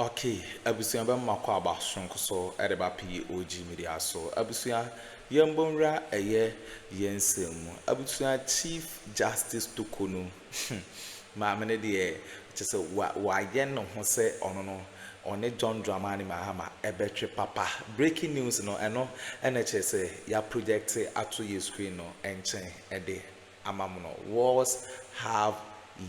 Okay, abusia ba makwa aba sonko so edeba POG Media so abusia yembonra yensem abusia Chief Justice Torkornoo ma mene de chese wa ye no ho se ono no one John Dramani Mahama ebetwe papa breaking news no eno ene chese ya project ato ye screen no enchen ede amamuno wars have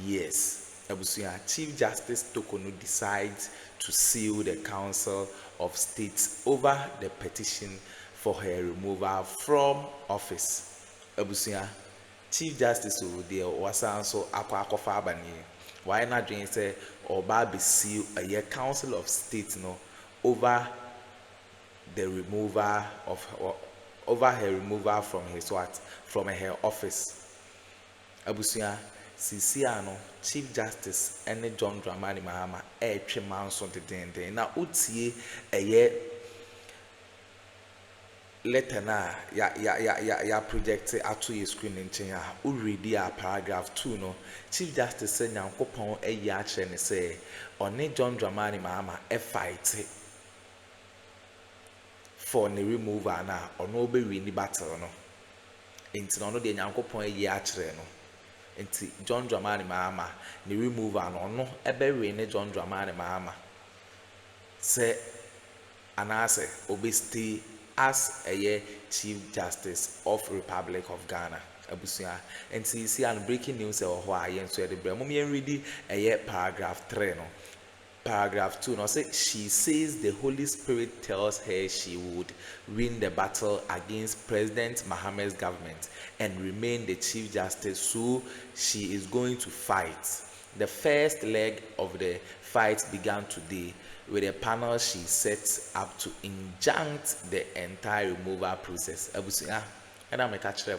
years. Abusia Chief Justice Torkornoo decides to seal the Council of State over the petition for her removal from office. Abusia Chief Justice Ode was also Akuffo abani. Why not doing say oba be seal a Council of State no over the removal of over her removal from his what from her office. Abusia Sisiano, Chief Justice, and John Dramani Mahama, manso de den. Na utie letter na ya project ato ye screen nchen ha. U read paragraph 2 no. Chief Justice say Nyankopon akire ne say one John Dramani Mahama fight for the removal na ono be win the battle no. Enti no de Nyankopon akire no. Nti John Dramani Mahama ni remove no ebewe ne John Dramani Mahama se anase obesti as a Chief Justice of Republic of Ghana abusia. Nti see an breaking news e ho ayen so de bre mum yen read paragraph 3 no. Paragraph 2 now say she says the Holy Spirit tells her she would win the battle against President Mahama's government and remain the Chief Justice, so she is going to fight. The first leg of the fight began today with a panel she sets up to injunct the entire removal process. Abusia, and I'm a catcher.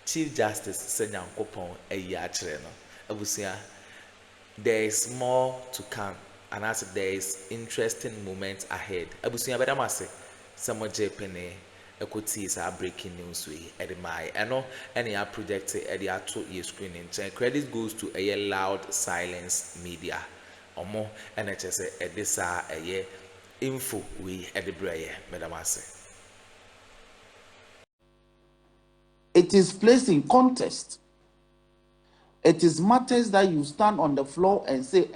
Chief Justice Senyankopon Eyachre no. Abusia, there is more to come. And as there is interesting moments ahead. Abusunya beda mase samo jepene ekoti is a breaking news we edimai eno any a project edi ato ye screen in credit goes to a loud silence media omo nhs edisa eye info we edibraye beda mase. It is placed in context. It is matters that you stand on the floor and say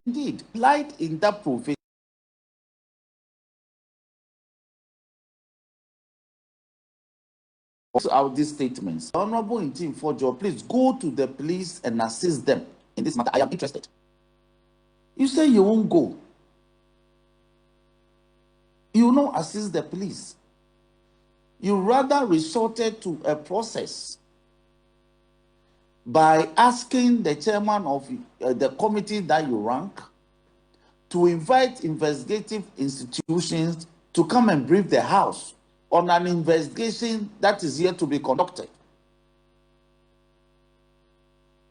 indeed light in that provision. Out these statements. Honorable Intim Fojo, please go to the police and assist them in this matter. I am interested. You say you won't go. You will not assist the police. You rather resorted to a process by asking the chairman of the committee that you rank to invite investigative institutions to come and brief the House on an investigation that is yet to be conducted.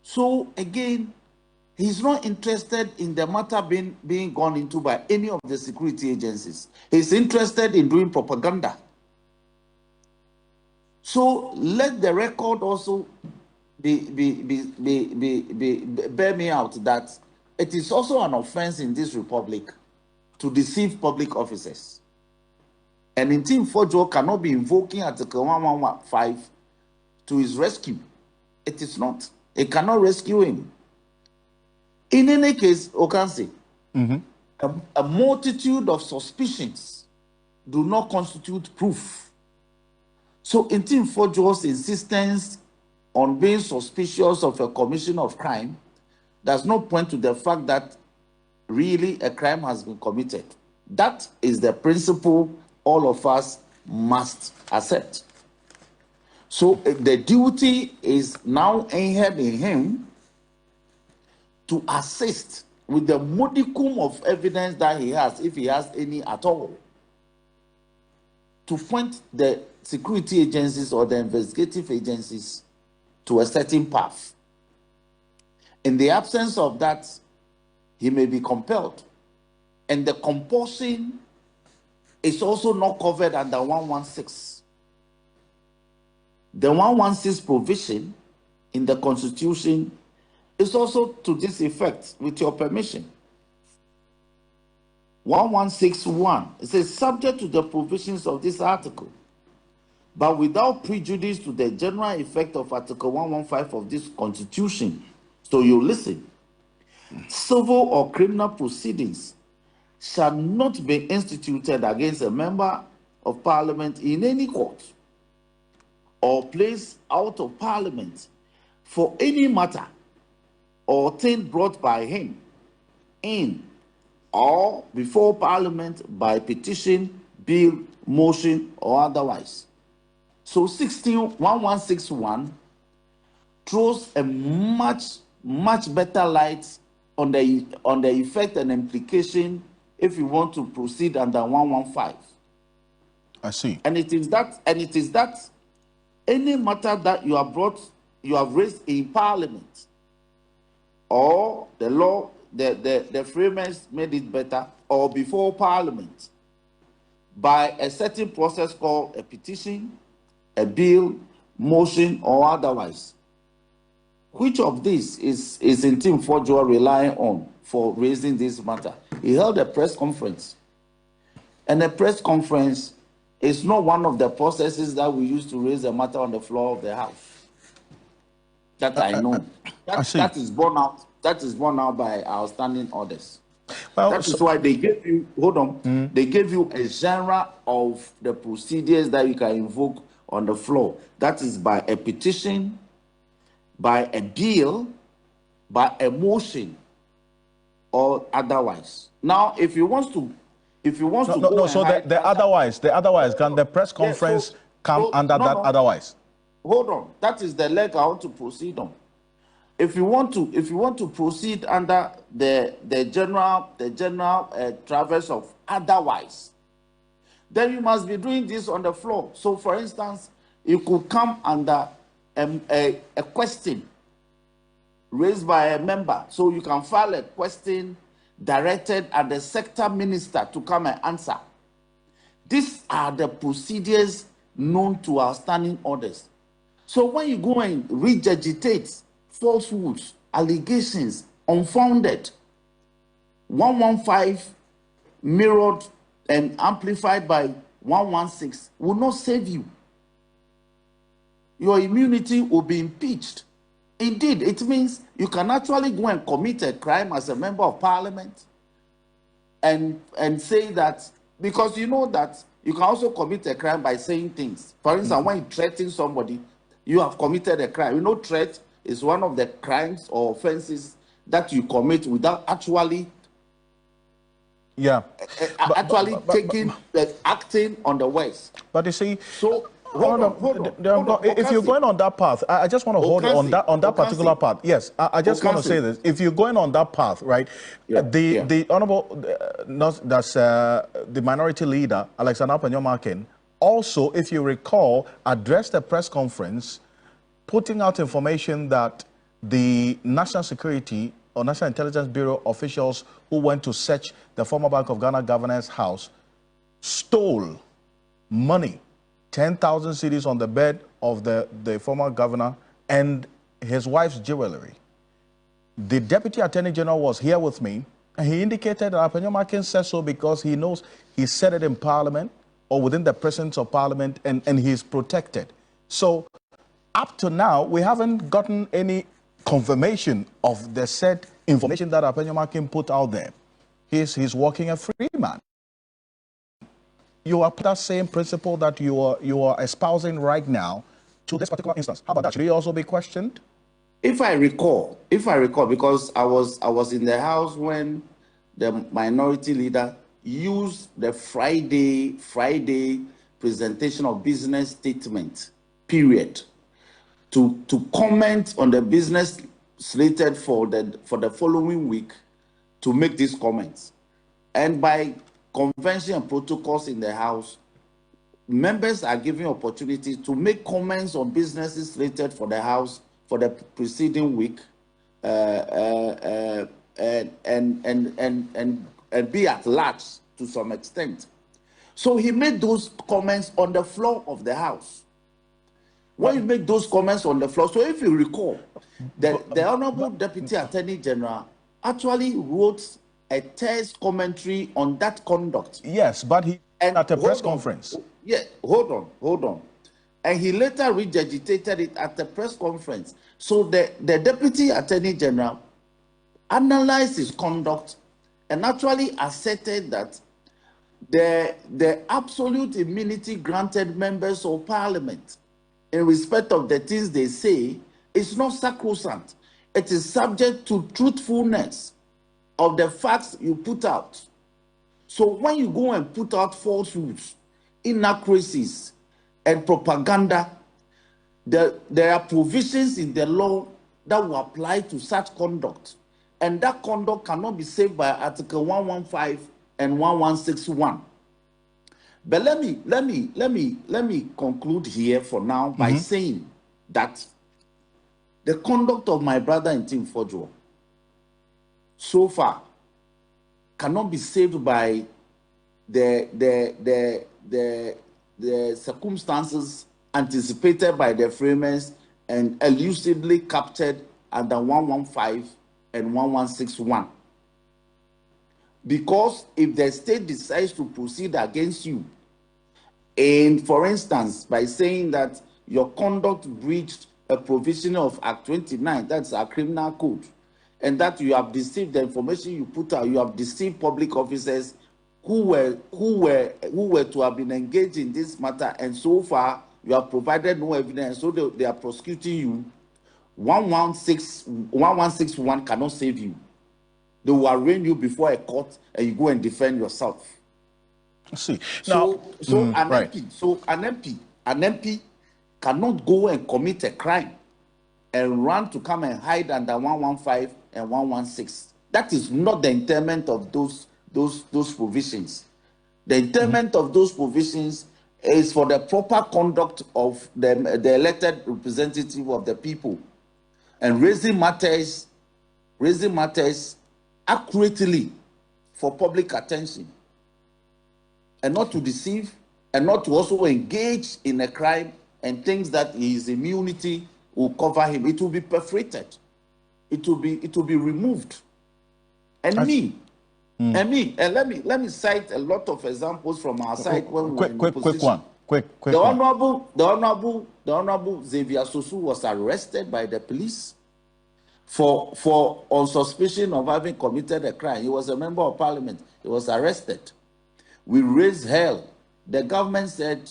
So again, he's not interested in the matter being gone into by any of the security agencies. He's interested in doing propaganda. So let the record also bear me out that it is also an offense in this republic to deceive public officers. And Intim Fojo cannot be invoking Article 1115 to his rescue. It is not. It cannot rescue him. In any case, Okansi, a multitude of suspicions do not constitute proof. So Intim Fojo's insistence on being suspicious of a commission of crime does not point to the fact that really a crime has been committed. That is the principle all of us must accept. So the duty is now inherent in him to assist with the modicum of evidence that he has, if he has any at all, to point the security agencies or the investigative agencies to a certain path. In the absence of that, he may be compelled. And the compulsion is also not covered under 116. The 116 provision in the Constitution is also to this effect, with your permission. 1161, it says, subject to the provisions of this article, but without prejudice to the general effect of Article 115 of this Constitution. So you listen. Civil or criminal proceedings shall not be instituted against a member of Parliament in any court or placed out of Parliament for any matter or thing brought by him in or before Parliament by petition, bill, motion, or otherwise. So 1161 throws a much better light on the effect and implication if you want to proceed under 115. I see. And it is that any matter that you have raised in Parliament, or the law, the framers made it better, or before Parliament, by a certain process called a petition, a bill, motion, or otherwise. Which of these is in Team Fojo relying on for raising this matter? He held a press conference. And a press conference is not one of the processes that we use to raise a matter on the floor of the House. That I know. That is borne out. That is borne out by our standing orders. Well, that is why they gave you, hold on, they gave you a genre of the procedures that you can invoke on the floor. That is by a petition, by a bill, by a motion, or otherwise. Now, if you want to, the otherwise, can the press conference come under that otherwise? Hold on, that is the leg I want to proceed on. If you want to proceed under the general traverse of otherwise, then you must be doing this on the floor. So, for instance, you could come under a question raised by a member. So you can file a question directed at the sector minister to come and answer. These are the procedures known to our standing orders. So when you go and regurgitate falsehoods, allegations, unfounded, 115 mirrored and amplified by 116 will not save you. Your immunity will be impeached. Indeed, it means you can actually go and commit a crime as a member of Parliament and say that, because you know that you can also commit a crime by saying things. For instance, when you threaten somebody, you have committed a crime. You know, threat is one of the crimes or offenses that you commit without actually acting on the words. But you see, so hold on. If you're going on that path, I just want to hold on that particular path. Yes, I just want to say this. If you're going on that path, right, the honorable, that's the minority leader, Alexander Penyomakin, also, if you recall, addressed a press conference putting out information that the National Security or National Intelligence Bureau officials who went to search the former Bank of Ghana governor's house stole money, 10,000 cedis on the bed of the former governor and his wife's jewelry. The Deputy Attorney General was here with me, and he indicated that Penyomakin said so because he knows he said it in Parliament or within the presence of Parliament, and he's protected. So up to now, we haven't gotten any confirmation of the said information that Penyomakin put out there. He's working a free man. You are that same principle that you are espousing right now to this particular instance. How about that? Should he also be questioned? If I recall, because I was in the house when the minority leader used the Friday presentation of business statement period to comment on the business slated for the following week, to make these comments. And by convention and protocols in the House, members are given opportunity to make comments on businesses slated for the House for the preceding week be at large to some extent. So he made those comments on the floor of the House. When you make those comments on the floor, so if you recall, the Honorable Deputy Attorney General actually wrote a text commentary on that conduct. Yes, but he at a press conference. Yeah, hold on. And he later regurgitated it at the press conference. So the Deputy Attorney General analyzed his conduct and actually asserted that the absolute immunity granted members of Parliament in respect of the things they say is not sacrosanct. It is subject to truthfulness of the facts you put out. So when you go and put out falsehoods, inaccuracies, and propaganda, there are provisions in the law that will apply to such conduct. And that conduct cannot be saved by Article 115 and 1161. But let me conclude here for now by saying that the conduct of my brother in Team Fojo so far cannot be saved by the circumstances anticipated by the framers and elusively captured under 115 and 1161. Because if the state decides to proceed against you, and for instance, by saying that your conduct breached a provision of Act 29, that's our criminal code, and that you have deceived the information you put out, you have deceived public officers who were to have been engaged in this matter, and so far you have provided no evidence, so they are prosecuting you. 1161 cannot save you. They will arraign you before a court, and you go and defend yourself. I see. An MP cannot go and commit a crime and run to come and hide under 115 and 116. That is not the intent of those provisions. The intent of those provisions is for the proper conduct of the elected representative of the people, and raising matters accurately for public attention, and not to deceive, and not to also engage in a crime and things that his immunity will cover him. It will be perforated. It will be removed. And let me cite a lot of examples from our side when we were in position. Quick The one. Honorable Xavier Sosu was arrested by the police for on suspicion of having committed a crime. He was a member of Parliament. He was arrested. We raised hell. The government said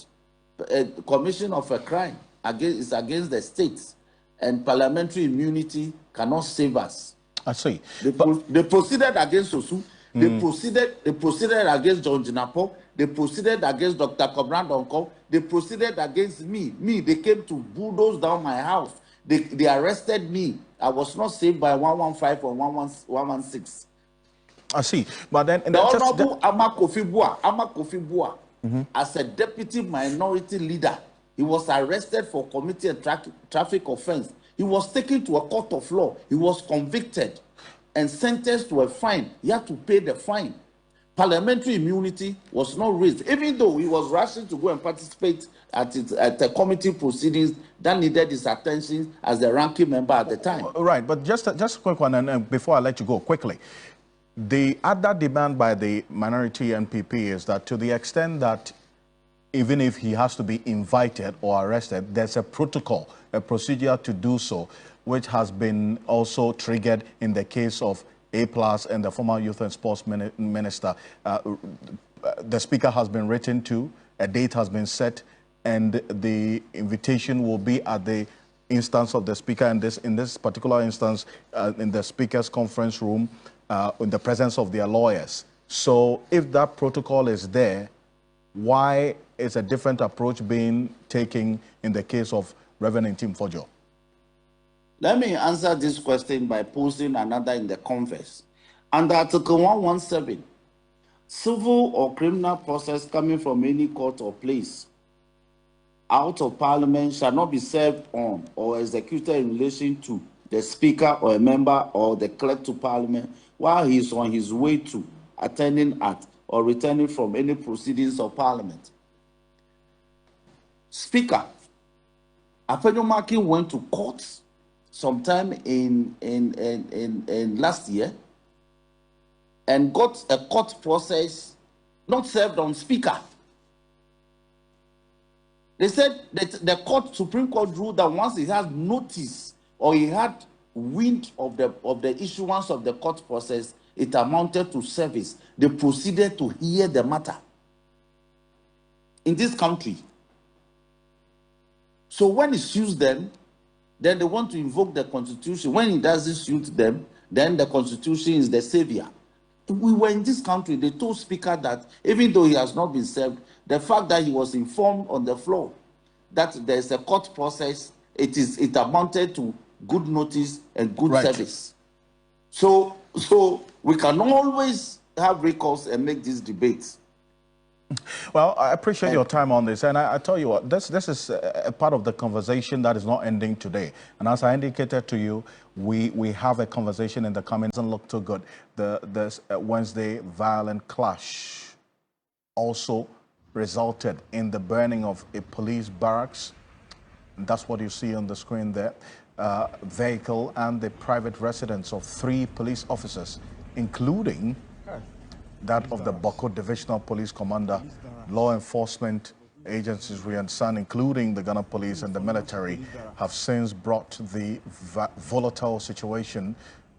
a commission of a crime is against the states, and parliamentary immunity cannot save us. I see. They proceeded against Sosu. They proceeded against John Jinapo. They proceeded against Dr. Kobran Donko. They proceeded against me. They came to bulldoze down my house. They arrested me. I was not saved by 115 or 116. I see. But then the Honorable Akuffo as a deputy minority leader, he was arrested for committing a traffic offense. He was taken to a court of law. He was convicted and sentenced to a fine. He had to pay the fine. Parliamentary immunity was not raised, even though he was rushing to go and participate at the committee proceedings that needed his attention as the ranking member at the time. Right, but just a quick one, and before I let you go quickly. The other demand by the minority NPP is that to the extent that even if he has to be invited or arrested, there's a protocol, a procedure to do so, which has been also triggered in the case of A+ and the former Youth and Sports Minister. The Speaker has been written to, a date has been set, and the invitation will be at the instance of the Speaker, and in this particular instance, in the Speaker's conference room, in the presence of their lawyers. So if that protocol is there, why is a different approach being taken in the case of Reverend Tim Fojo? Let me answer this question by posing another in the converse. Under Article 117, civil or criminal process coming from any court or place out of Parliament shall not be served on or executed in relation to the speaker or a member or the clerk to parliament while he is on his way to attending at or returning from any proceedings of parliament. Speaker Afenyo went to court sometime in last year and got a court process not served on speaker. They said that the Supreme Court ruled that once he has notice or he had wind of the issuance of the court process, it amounted to service. They proceeded to hear the matter in this country. So when it suits them, then they want to invoke the Constitution. When it doesn't suit them, then the Constitution is the savior. We were in this country, they told Speaker that even though he has not been served, the fact that he was informed on the floor that there's a court process, it amounted to good notice and good service. So we can always have recourse and make these debates. Well, I appreciate your time on this, and I tell you what, this is a part of the conversation that is not ending today. And as I indicated to you, we have a conversation in the coming. Doesn't look too good. This Wednesday violent clash also resulted in the burning of a police barracks. That's what you see on the screen there. Vehicle and the private residence of 3 police officers, including that of the Bawku Divisional Police Commander, law enforcement agencies, we understand, including the Ghana Police and the military, have since brought the volatile situation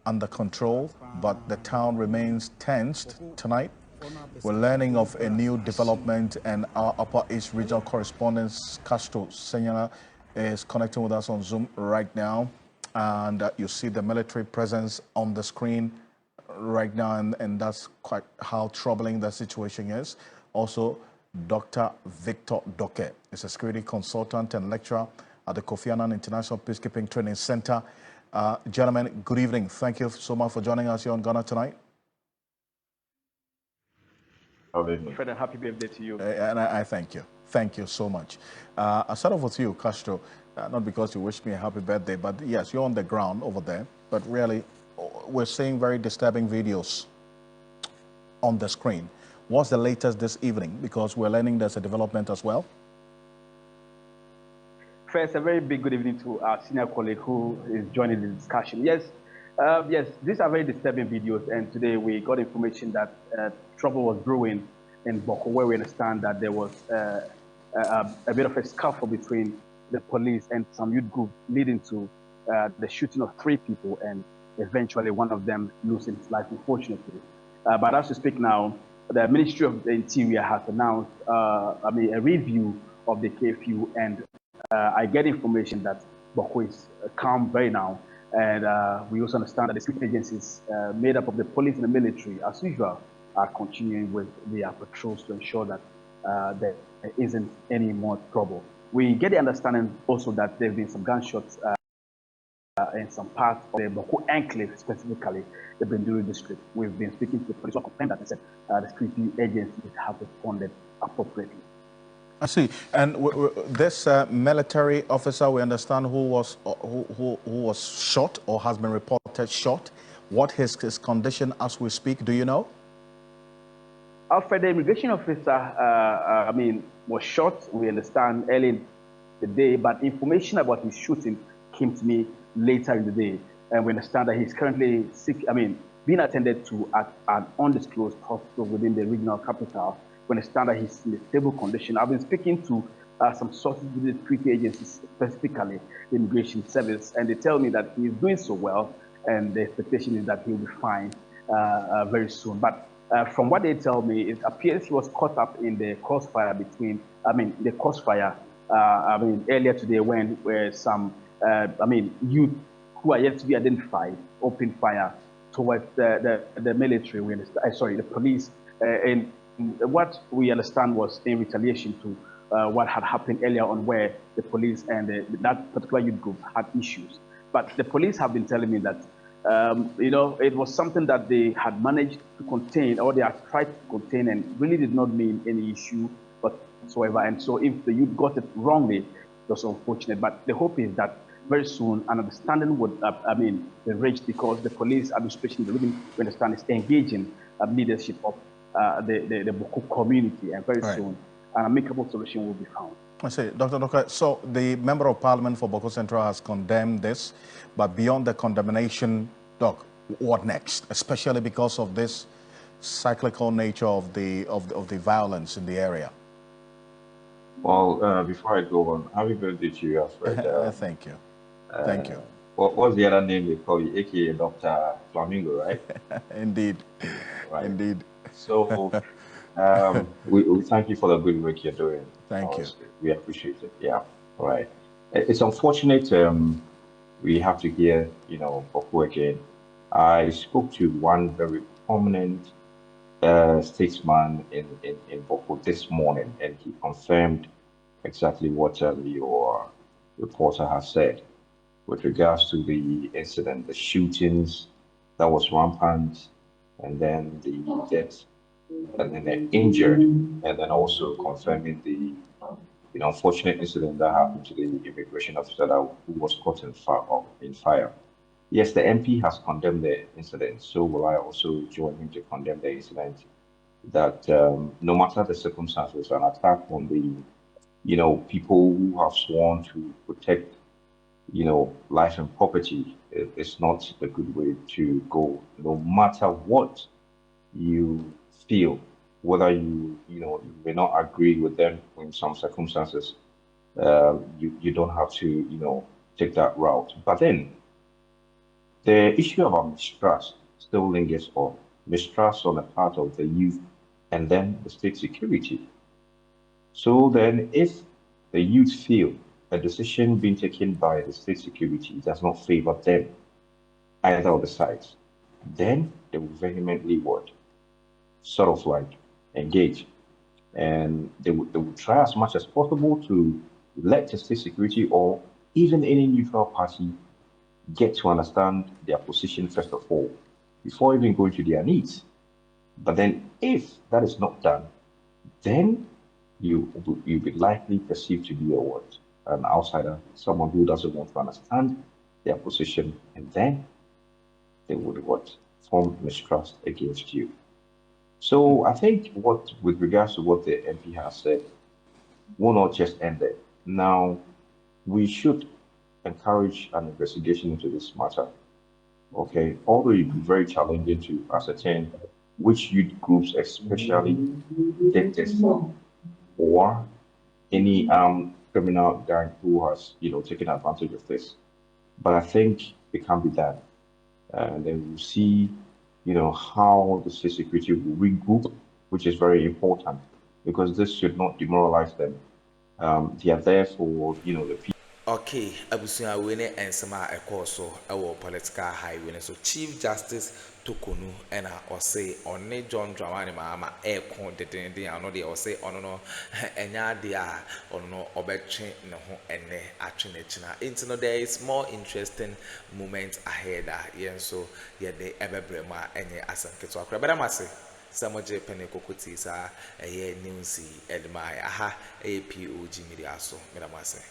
under control, but the town remains tensed tonight. We're learning of a new development, and our Upper East Regional Correspondent, Castro Senyana, is connecting with us on Zoom right now. And you see the military presence on the screen right now, and that's quite how troubling the situation is. Also, Dr. Victor Doke is a security consultant and lecturer at the Kofi Annan International Peacekeeping Training Center. Gentlemen, good evening. Thank you so much for joining us here on Ghana Tonight. Fred, and happy birthday to you. And I thank you. Thank you so much. I'll start off with you, Castro. Not because you wish me a happy birthday, but yes, you're on the ground over there. But really, we're seeing very disturbing videos on the screen. What's the latest this evening? Because we're learning there's a development as well. First, a very big good evening to our senior colleague who is joining the discussion. Yes, these are very disturbing videos, and today we got information that trouble was brewing in Bawku, where we understand that there was a bit of a scuffle between the police and some youth group, leading to the shooting of 3 people, and eventually one of them losing his life, unfortunately. But as we speak now, the Ministry of the Interior has announced a review of the curfew, and I get information that Bawku is calm right now. And we also understand that the security agencies made up of the police and the military, as usual, are continuing with their patrols to ensure that there isn't any more trouble. We get the understanding also that there have been some gunshots in some parts of the Bawku enclave, specifically the Benduri district. We've been speaking to the police and that said the security agencies have responded appropriately. I see. And this military officer, we understand, who was shot or has been reported shot. What is his condition as we speak? Do you know? Alfred, the immigration officer, was shot, we understand, early in the day, but information about his shooting came to me later in the day. And we understand that he's currently sick, being attended to at an undisclosed hospital within the regional capital. We understand that he's in a stable condition. I've been speaking to some sources within the security agencies, specifically the immigration service, and they tell me that he is doing so well, and the expectation is that he'll be fine very soon. But from what they tell me, it appears he was caught up in the crossfire earlier today when some, youth who are yet to be identified opened fire towards the military, the police, and what we understand was in retaliation to what had happened earlier on, where the police and that particular youth group had issues. But the police have been telling me that it was something that they had managed to contain, or they had tried to contain, and really did not mean any issue whatsoever. And so if the youth got it wrongly, it was unfortunate. But the hope is that very soon an understanding would, be reached, because the police administration, we understand, is engaging leadership of the Bawku community, and very soon an amicable solution will be found. I see, Dr. Doka, so the Member of Parliament for Bawku Central has condemned this, but beyond the condemnation, Doc, what next? Especially because of this cyclical nature of the violence in the area. Well, before I go on, happy birthday to you, Alfred. Thank you. Thank you. What's the other name they call you? AKA Dr. Flamingo, right? Indeed. Right. Indeed. So we thank you for the good work you're doing. Thank you. We appreciate it. Yeah. All right. It's unfortunate we have to hear, Bawku again. I spoke to one very prominent statesman in Bawku this morning, and he confirmed exactly what your reporter has said with regards to the incident, the shootings that was rampant, and then the deaths, and then the injured, and then also confirming the unfortunate incident that happened to the immigration officer who was caught in fire. Yes, the MP has condemned the incident, so will I also join him to condemn the incident, that no matter the circumstances, an attack on the people who have sworn to protect life and property is not a good way to go, no matter what you feel, whether you may not agree with them in some circumstances. You don't have to take that route. But then the issue about mistrust still lingers on. Mistrust on the part of the youth, and then the state security. So then, if the youth feel a decision being taken by the state security does not favor them, either of the sides, then they will vehemently sort of like engage, and they would try as much as possible to let the state security or even any neutral party get to understand their position first of all, before even going to their needs. But then if that is not done, then you'll be likely perceived to be an outsider, someone who doesn't want to understand their position, and then they would form mistrust against you. So I think with regards to what the MP has said, will not just end there. Now, we should encourage an investigation into this matter. Okay, although it would be very challenging to ascertain which youth groups especially did this, or any criminal gang who has taken advantage of this. But I think it can be done, and then we'll see how the state security will regroup, which is very important, because this should not demoralize them. They are there for the people. Okay, abusuya wene ensema ekoso ewo political highway so Chief Justice Torkornoo ena ose one John Dramani Mahama ekon dedende ano de ose ono no enya de a ono no obetwe ne ho ene atwe ne china. Into there is more interesting moments ahead yen so ye de ebebrema enye asanketo akra bedamase samoje pene kokoti sa eye newsy edmai aha POG Media so bedamase.